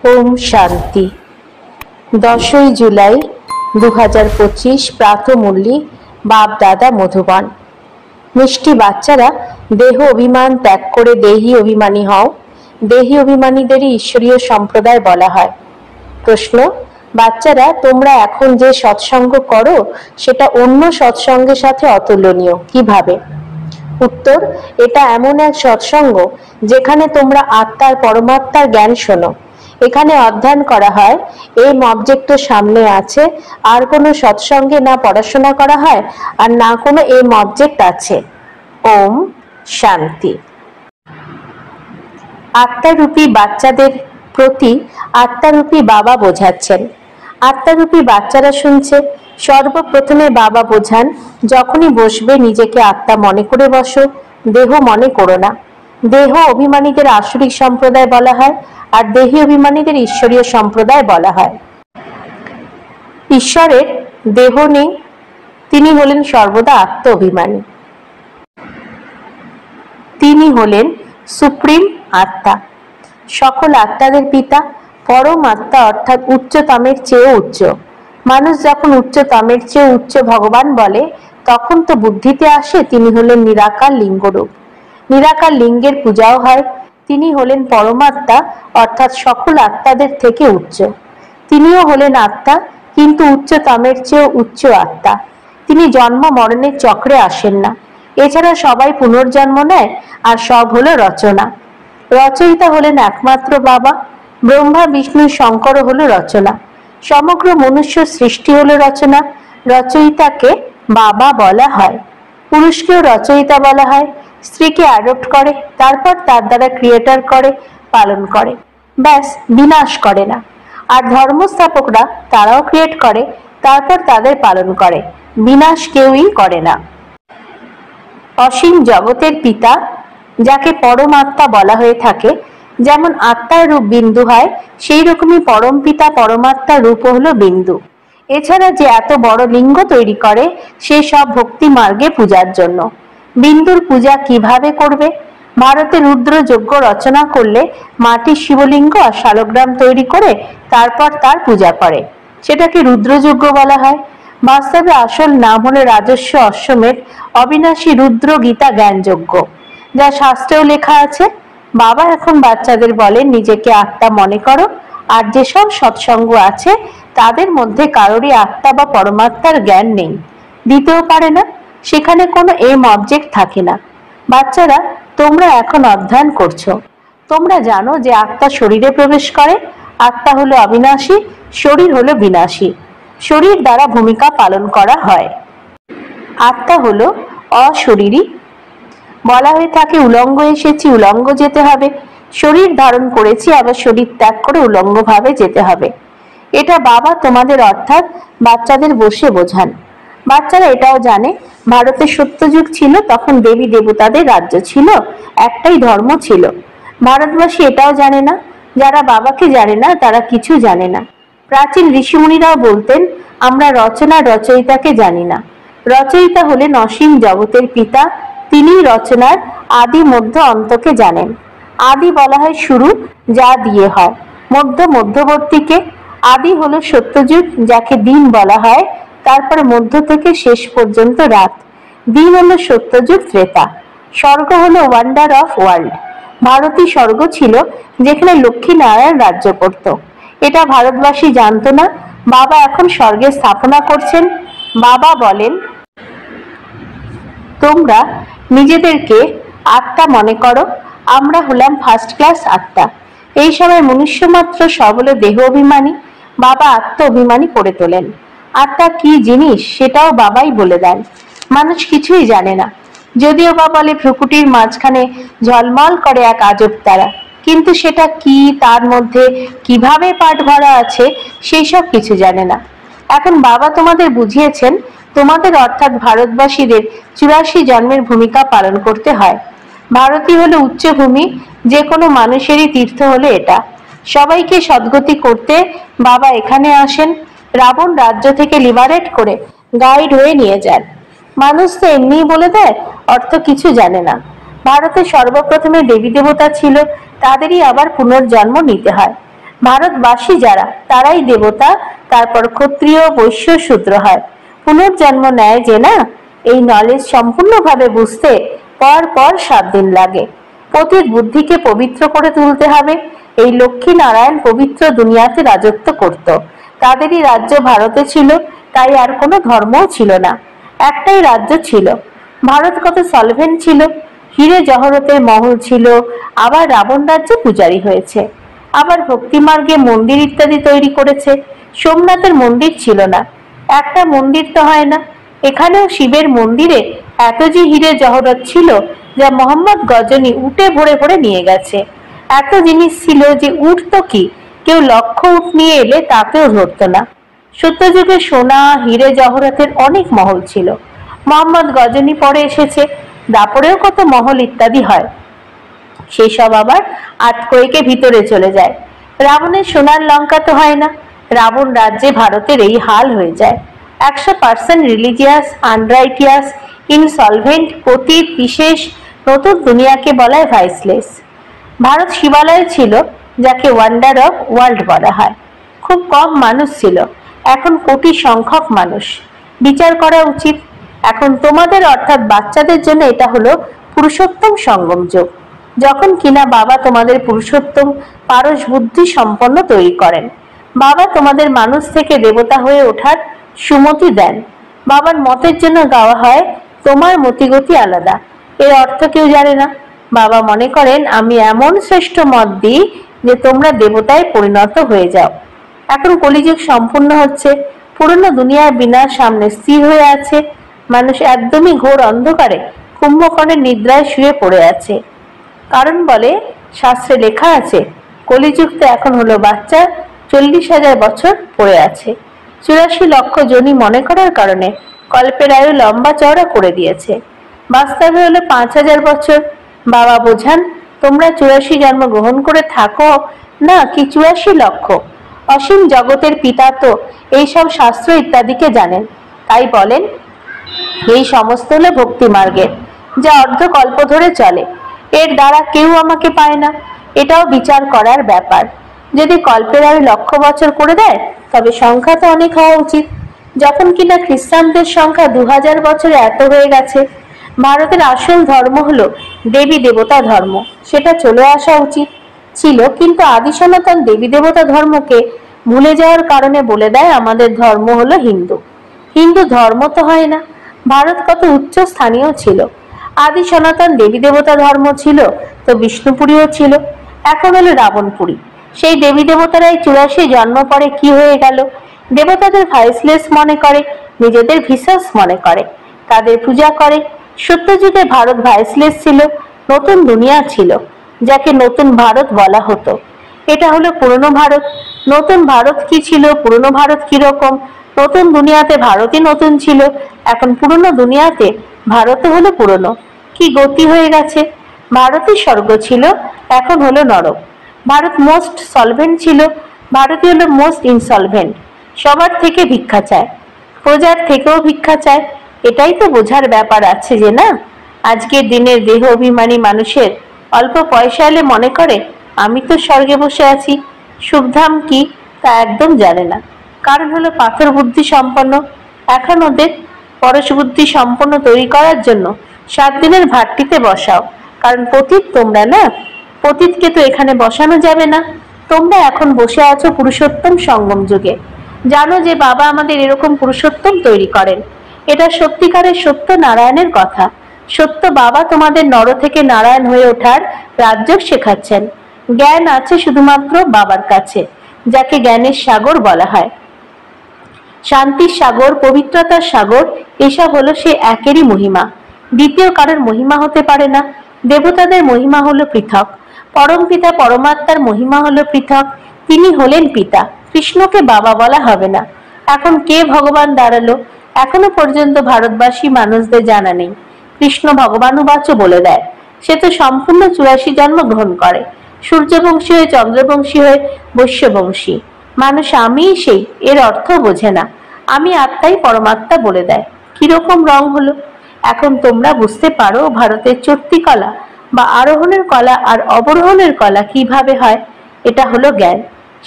ওম শান্তি। 10ই জুলাই 2025 প্রাতঃমুরলি বাপ দাদা মধুবন। মিষ্টি বাচ্চারা, দেহ অভিমান ত্যাগ করে দেহি অভিমানী হও। দেহি অভিমানীদেরই ঈশ্বরীয় সম্প্রদায় বলা হয়। প্রশ্ন: বাচ্চারা, তোমরা এখন যে সৎসঙ্গ করো সেটা অন্য সৎসঙ্গের সাথে অতুলনীয়, কিভাবে? উত্তর: এটা এমন এক সৎসঙ্গ যেখানে তোমরা আত্মার পরমাত্মার জ্ঞান শোনো। এখানে অধ্যয়ন করা হয় এই অবজেক্ট তো সামনে আছে, আর কোনো সৎসঙ্গে না পড়াশোনা করা হয় আর না কোনো এই অবজেক্ট আছে। ওম শান্তি। আত্মারূপী বাচ্চাদের প্রতি আত্মারূপী বাবা বোঝাচ্ছেন। আত্মারূপী বাচ্চারা শুনছে। সর্বপ্রথমে বাবা বোঝান, যখনই বসবে নিজেকে আত্মা মনে করে বসো, দেহ মনে করো না। দেহ অভিমানীদের আসরিক সম্প্রদায় বলা হয়, আর দেহি অভিমানীদের ঈশ্বরীয় সম্প্রদায় বলা হয়। ঈশ্বরের দেহ নেই, তিনি হলেন সর্বদা আত্ম অভিমানী। তিনি হলেন সুপ্রিম আত্মা, সকল আত্মাদের পিতা, পরম আত্মা, অর্থাৎ উচ্চতমের চেয়েও উচ্চ। মানুষ যখন উচ্চতমের চেয়ে উচ্চ ভগবান বলে, তখন তো বুদ্ধিতে আসে তিনি হলেন নিরাকার লিঙ্গরূপ। নিরাকার লিঙ্গের পূজাও হয়। তিনি হলেন পরমাত্মা, অর্থাৎ সকল আত্মাদের থেকে উচ্চ। তিনিও হলেন আত্মা, কিন্তু উচ্চতমের চেয়েও উচ্চ আত্মা। তিনি জন্ম মরণের চক্রে আসেন না। এছাড়া সবাই পুনর্জন্ম নেয়, আর সব হলো রচনা। রচয়িতা হলেন একমাত্র বাবা। ব্রহ্মা, বিষ্ণু, শঙ্কর হলো রচনা। সমগ্র মনুষ্য সৃষ্টি হলো রচনা। রচয়িতাকে বাবা বলা হয়। পুরুষকেও রচয়িতা বলা হয়। স্ত্রীকে অ্যাডপ্ট করে, তারপর তার দ্বারা ক্রিয়েটর করে, পালন করে, ব্যাস, বিনাশ করে না। আর ধর্মস্থাপকরা, তারাও ক্রিয়েট করে, তারপর তাদের পালন করে, বিনাশ কেউই করে না। অসীম জগতের পিতা, যাকে পরমাত্মা বলা হয়ে থাকে, যেমন আত্মার রূপ বিন্দু হয়, সেই রকমই পরম পিতা পরমাত্মার রূপ হলো বিন্দু। এছাড়া যে এত বড় লিঙ্গ তৈরি করে, সে সব ভক্তি মার্গে পূজার জন্য। বিন্দুর পূজা কিভাবে করবে? ভারতে রুদ্র যজ্ঞ রচনা করলে মাটির শিবলিঙ্গ আর শালগ্রাম তৈরি করে তারপর তার পূজা করে, সেটাকে রুদ্রযজ্ঞ বলা হয়। বাস্তবে আসল নাম হলো রাজস্ব অশ্বমেধ অবিনাশী রুদ্র গীতা জ্ঞান যজ্ঞ, যা শাস্ত্রেও লেখা আছে। বাবা এখন বাচ্চাদের বলেন, নিজেকে আত্মা মনে করো, আর যেসব সৎসঙ্গ আছে তাদের মধ্যে কারোরই আত্মা বা পরমাত্মার জ্ঞান নেই, দিতেও পারে না। সেখানে কোনো এম অবজেক্ট থাকে না। বাচ্চারা, তোমরা এখন অধ্যয়ন করছো। তোমরা জানো যে আত্মা শরীরে প্রবেশ করে। আত্মা হলো অবিনাশী, শরীর হলো বিনাশী। শরীর দ্বারা ভূমিকা পালন করা হয়। আত্মা হলো অশরীরী। বলা হয়ে থাকে, উলঙ্গ এসেছি, উলঙ্গ যেতে হবে। শরীর ধারণ করেছি, আবার শরীর ত্যাগ করে উলঙ্গ ভাবে যেতে হবে। এটা বাবা তোমাদের অর্থাৎ বাচ্চাদের বসে বোঝান। বাচ্চারা এটাও জানে, ভারতে সত্যযুগ ছিল, তখন দেবী দেবতাদের রাজ্য ছিল, একটাই ধর্ম ছিল। ভারতবাসী এটাও জানে না। যারা বাবাকে জানে না, তারা কিছু জানে না। প্রাচীন ঋষিমুনিরাও বলতেন, আমরা রচনা রচয়িতাকে জানি না। রচয়িতা হলেন অসীম জগতের পিতা। তিনি রচনার আদি মধ্য অন্তকে জানেন। আদি বলা হয় শুরু, যা দিয়ে হয়। মধ্য মধ্যবর্তীকে। আদি হলো সত্যযুগ, যাকে দিন বলা হয়। তারপরে মধ্য থেকে শেষ পর্যন্ত রাত। দিন হলো সত্যযুগ, ত্রেতা। স্বর্গ হলো ওয়ান্ডার অফ ওয়ার্ল্ড। ভারতই স্বর্গ ছিল, যেখানে লক্ষ্মী নারায়ণ রাজ্য করত। এটা ভারতবাসী জানতো না। বাবা এখন স্বর্গের স্থাপনা করছেন। বাবা বলেন, তোমরা নিজেদেরকে আত্মা মনে করো। আমরা হলাম ফার্স্ট ক্লাস আত্মা। এই সময় মনুষ্য মাত্র সব হলো দেহ অভিমানী। বাবা আত্ম অভিমানী করে তোলেন। আত্মা কি জিনিস সেটাও বাবাই বলে দেন। মানুষ কিছুই জানে না। যদিও বা বলে ভ্রুকুটির মাঝখানে ঝলমল করে এক আজব তারা, কিন্তু সেটা কি, তার মধ্যে কিভাবে পাট ভরা আছে, সেই সব কিছু জানে না। এখন বাবা তোমাদের বুঝিয়েছেন, তোমাদের অর্থাৎ ভারতবাসীদের 84 জন্মের ভূমিকা পালন করতে হয়। ভারতই হলো উচ্চভূমি। যে কোনো মানুষেরই তীর্থ হলো এটা। সবাইকে সদ্গতি করতে বাবা এখানে আসেন। রাবণ রাজ্য থেকে লিবারেট করে গাইড হয়ে নিয়ে যান। মানুষ তো এমনিই বলে দেয়, অর্থ কিছু জানে না। ভারতে সর্বপ্রথমে দেবী দেবতা ছিল, তাদেরই আবার পুনর্জন্ম নিতে হয়। ভারতবাসী যারা তারাই দেবতা, তারপর ক্ষত্রিয়, বৈশ্য, শূদ্র হয়। পুনর্জন্ম নেয় যে না, এই নলেজ সম্পূর্ণভাবে বুঝতে পর পর 7 দিন লাগে। পতিত বুদ্ধিকে পবিত্র করে তুলতে হবে। এই লক্ষ্মী নারায়ণ পবিত্র দুনিয়াতে রাজত্ব করত। তাদেরই রাজ্য ভারতে ছিল, তাই আর কোনো ধর্মও ছিল না, একটাই রাজ্য ছিল। ভারত কত সলভেন্ট ছিল, হিরে জহরতের মহল ছিল, আবার রাবণ রাজ্যে পূজারী হয়েছে, আবার ভক্তিমার্গে মন্দির ইত্যাদি তৈরি করেছে। সোমনাথের মন্দির ছিল না, একটা মন্দির তো হয় না। এখানেও শিবের মন্দিরে এত যে হিরে জহরত ছিল যা মোহাম্মদ গজনী উটে ভরে ভরে নিয়ে গেছে। এত জিনিস ছিল যে উট তো কি, কেউ লক্ষ উট নিয়ে এলে তাকেও ধরত না। সত্যযুগে সোনা, হিরে জহরতের অনেক মহল ছিল। মোহাম্মদ গজনী পরে এসেছে, দাপরেও কত মহল ইত্যাদি হয়, সেই সব আবার আতকোয়েকে ভিতরে চলে যায়। রাবণের সোনার লঙ্কা তো হয় না। রাবণ রাজ্যে ভারতের এই হাল হয়ে যায়। 100% রিলিজিয়াস, আনরাইটিয়াস, ইনসলভেন্ট, পতিত, বিশেষ, নতুন দুনিয়াকে বলা হয় ভাইসলেস। ভারত শিবালয় ছিল, যাকে ওয়ান্ডার অফ ওয়ার্ল্ড বলা হয়। খুব কম মানুষ ছিল, এখন কোটি সংখ্যক মানুষ। বিচার করা উচিত। এখন তোমাদের অর্থাৎ বাচ্চাদের জন্য এটা হলো পুরুষোত্তম সঙ্গম যুগ, যখন কিনা বাবা তোমাদের পুরুষোত্তম পারস বুদ্ধি সম্পন্ন তৈরি করেন। বাবা তোমাদের মানুষ থেকে দেবতা হয়ে ওঠার সুমতি দেন। বাবার মতের জন্য গাওয়া হয় তোমার মতিগতি আলাদা, এর অর্থ কেউ জানে না। বাবা মনে করেন আমি এমন শ্রেষ্ঠ মত দিই যে তোমরা দেবতায় পরিণত হয়ে যাও। এখন কলিযুগ সম্পূর্ণ হচ্ছে, পুরনো দুনিয়ার বিনাশ সামনে স্থির হয়ে আছে। মানুষ একদমই ঘোর অন্ধকারে কুম্ভকর্ণের নিদ্রায় শুয়ে পড়ে আছে। কারণ বলে শাস্ত্রে লেখা আছে, কলিযুগ তো এখন হলো বাচ্চা, 40,000 বছর পড়ে আছে। 84 লক্ষ জনি মনে করার কারণে কল্পের আয়ু লম্বা চওড়া করে দিয়েছে। বাস্তবে হলো 5,000 বছর। বাবা বোঝান তোমরা 84 জন্ম গ্রহণ করে থাকো না কি 84 লক্ষ। অসীম জগতের পিতা তো এইসব শাস্ত্র ইত্যাদিকে জানেন, তাই বলেন এই সমস্ত হলো ভক্তি মার্গের, যা অর্ধ কল্প ধরে চলে। এর দ্বারা কেউ আমাকে পায় না, এটাও বিচার করার ব্যাপার। যদি কল্পের আয়ু লক্ষ বছর করে দেয় তবে সংখ্যা তো অনেক হওয়া উচিত, যখন কিনা খ্রিস্টানদের সংখ্যা 2000 বছরে এত হয়ে গেছে। ভারতের আসল ধর্ম হলো দেবী দেবতা ধর্ম, সেটা চলে আসা উচিত ছিল, কিন্তু আদি সনাতন দেবী দেবতা ধর্মকে ভুলে যাওয়ার কারণে বলে দেয় আমাদের ধর্ম হলো হিন্দু। হিন্দু ধর্ম তো হয় না। ভারত কত উচ্চ স্থানীয় ছিল। আদি সনাতন দেবী দেবতা ধর্ম ছিল তো বিষ্ণুপুরীও ছিল, এখন হলো রাবণপুরী। সেই দেবী দেবতারাই 84 জন্ম পরে কি হয়ে গেল? দেবতাদের ভাইসলেস মনে করে, নিজেদের ভিসাস মনে করে, তাদের পূজা করে। সত্যযুগে ভারত ভাইসলেস ছিল, নতুন দুনিয়া ছিল, যাকে নতুন ভারত বলা হতো। এটা হলো পুরনো ভারত। নতুন ভারত কি ছিল, পুরনো ভারত কি রকম? নতুন দুনিয়াতে ভারতই নতুন ছিল, এখন পুরনো দুনিয়াতে ভারত হলো পুরনো। কি গতি হয়ে গেছে! ভারতই স্বর্গ ছিল, এখন হলো নরক। ভারত মোস্ট সলভেন্ট ছিল, ভারতই হলো মোস্ট ইনসলভেন্ট। সবার থেকে ভিক্ষা চায়, প্রজার থেকেও ভিক্ষা চায়। এটাই তো বোঝার ব্যাপার আছে যে না, আজকের দিনের দেহ অভিমানী মানুষের অল্প পয়সা এলে মনে করে আমি তো স্বর্গে বসে আছি। সুখধাম কি তা একদম জানে না, কারণ হলো পাথর বুদ্ধি সম্পন্ন। এখন ওদের পরশ বুদ্ধি সম্পন্ন তৈরি করার জন্য 7 দিনের ভাট্টিতে বসাও, কারণ পতিত তোমরা না, পতিতকে তো এখানে বসানো যাবে না। তোমরা এখন বসে আছো পুরুষোত্তম সঙ্গম যুগে। জানো যে বাবা আমাদের এরকম পুরুষোত্তম তৈরি করেন। এটা সত্যিকারের সত্য নারায়ণের কথা। সত্য বাবা তোমাদের নর থেকে নারায়ণ হয়ে ওঠার রাজ্য শেখাচ্ছেন। জ্ঞান আছে শুধুমাত্র বাবার কাছে, যাকে জ্ঞানের সাগর বলা হয়। শান্তির সাগর, পবিত্রতার সাগর, এসব হলো সে একেরই মহিমা। দ্বিতীয় কারোর মহিমা হতে পারে না। দেবতাদের মহিমা হলো পৃথক, পরম পিতা পরমাত্মার মহিমা হলো পৃথক। তিনি হলেন পিতা, কৃষ্ণকে বাবা বলা হবে না। এখন কে ভগবান দাঁড়ালো, এখনো পর্যন্ত ভারতবাসী মানুষদের জানা নেই। কৃষ্ণ ভগবানুবাচও বলে দেয়, সে তো সম্পূর্ণ 84 জন্ম গ্রহণ করে, সূর্যবংশী হয়ে, চন্দ্রবংশী হয়ে, বৈশ্যবংশী। মানুষ আমি সেই, এর অর্থ বোঝে না। আমি আত্মাই পরমাত্মা বলে দেয়। কিরকম রং হলো! এখন তোমরা বুঝতে পারো ভারতের চর্তি কলা বা আরোহণের কলা আর অবরোহণের কলা কিভাবে হয়। এটা হলো জ্ঞান।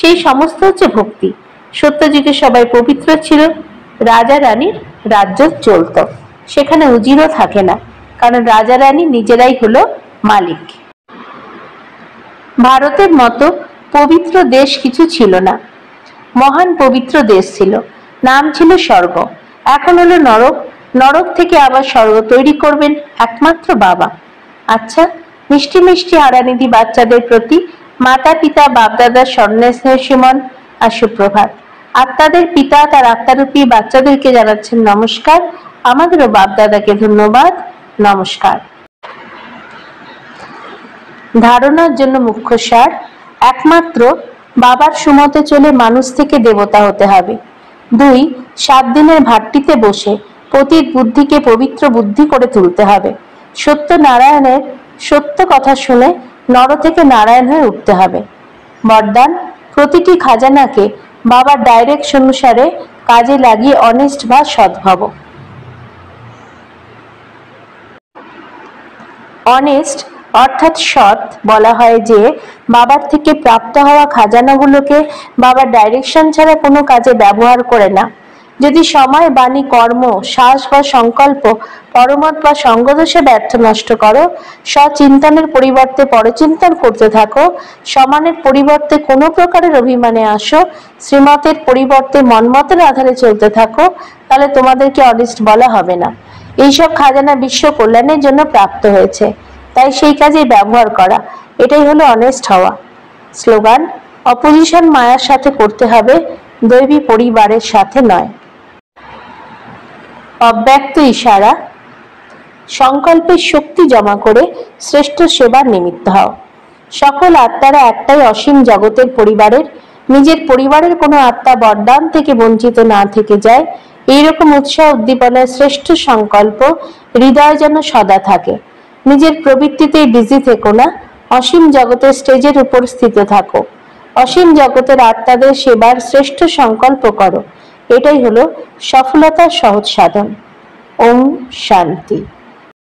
সেই সমস্ত হচ্ছে ভক্তি। সত্যযুগে সবাই পবিত্র ছিল, রাজা রানীর রাজ্য চলত, সেখানে উজিরও থাকে না, কারণ রাজা রানী নিজেরাই হলো মালিক। ভারতের মতো পবিত্র দেশ কিছু ছিল না, মহান পবিত্র দেশ ছিল, নাম ছিল স্বর্গ, এখন হলো নরক, নরক থেকে আবার স্বর্গ তৈরি করবেন একমাত্র বাবা। আচ্ছা, মিষ্টি মিষ্টি আরানিধি বাচ্চাদের প্রতি মাতা পিতা বাপদাদার স্বর্ণস্নেহ সুমন আর সুপ্রভাত। আত্মাদের পিতা তার আত্মারূপী বাচ্চাদেরকে জানাচ্ছেন নমস্কার, আমাদেরও বাপদাদাকে ধন্যবাদ, নমস্কার। ধারণার জন্য মুখ্য সার, একমাত্র বাবার সুমতে চলে মানুষ থেকে দেবতা হতে হবে। 2, 7 দিনের ভাট্টিতে বসে পতির বুদ্ধিকে পবিত্র বুদ্ধি করে তুলতে হবে। সত্য নারায়ণের সত্য কথা শুনে নর থেকে নারায়ণ হয়ে উঠতে হবে। বরদান, প্রতিটি খাজানাকে বাবার ডাইরেক্ট অনুসারে কাজে লাগিয়ে অনেস্ট বা সদ্ভাব। অনেস্ট অর্থাৎ সৎ বলা হয় যে বাবার থেকে প্রাপ্ত হওয়া খাজানাগুলোকে বাবার ডাইরেকশন ছাড়া কোনো কাজে ব্যবহার করে না। যদি সময়, বাণী, কর্ম, শ্বাস বা সংকল্প পরমত বা সঙ্গদোষে ব্যর্থ নষ্ট করো, স্বচিন্তনের পরিবর্তে পরচিন্তন করতে থাকো, সমানের পরিবর্তে কোনো প্রকারের অভিমানে আসো, শ্রীমতের পরিবর্তে মনমতের আধারে চলতে থাকো, তাহলে তোমাদেরকে অনেস্ট বলা হবে না। এইসব খাজানা বিশ্ব কল্যাণের জন্য প্রাপ্ত হয়েছে, তাই সেই কাজে ব্যবহার করা, এটাই হলো অনেস্ট হওয়া। স্লোগান, অপোজিশন মায়ার সাথে করতে হবে, দৈবী পরিবারের সাথে নয়। অব্যক্ত ইশারা, সংকল্পের শক্তি জমা করে শ্রেষ্ঠ সেবার নিমিত্ত হও। সকল আত্মারা একটাই অসীম জগতের পরিবারের, নিজের পরিবারের কোনো আত্মা বরদান থেকে বঞ্চিত না থেকে যায়, এইরকম উৎসাহ উদ্দীপনার শ্রেষ্ঠ সংকল্প হৃদয় যেন সদা থাকে। নিজের প্রবৃত্তিতে বিজি থেকো না, অসীম জগতের স্টেজের উপর স্থিত থাকো, অসীম জগতের আত্মাদের সেবার শ্রেষ্ঠ সংকল্প করো, এটাই হলো সফলতার সহজ সাধন। ওম শান্তি।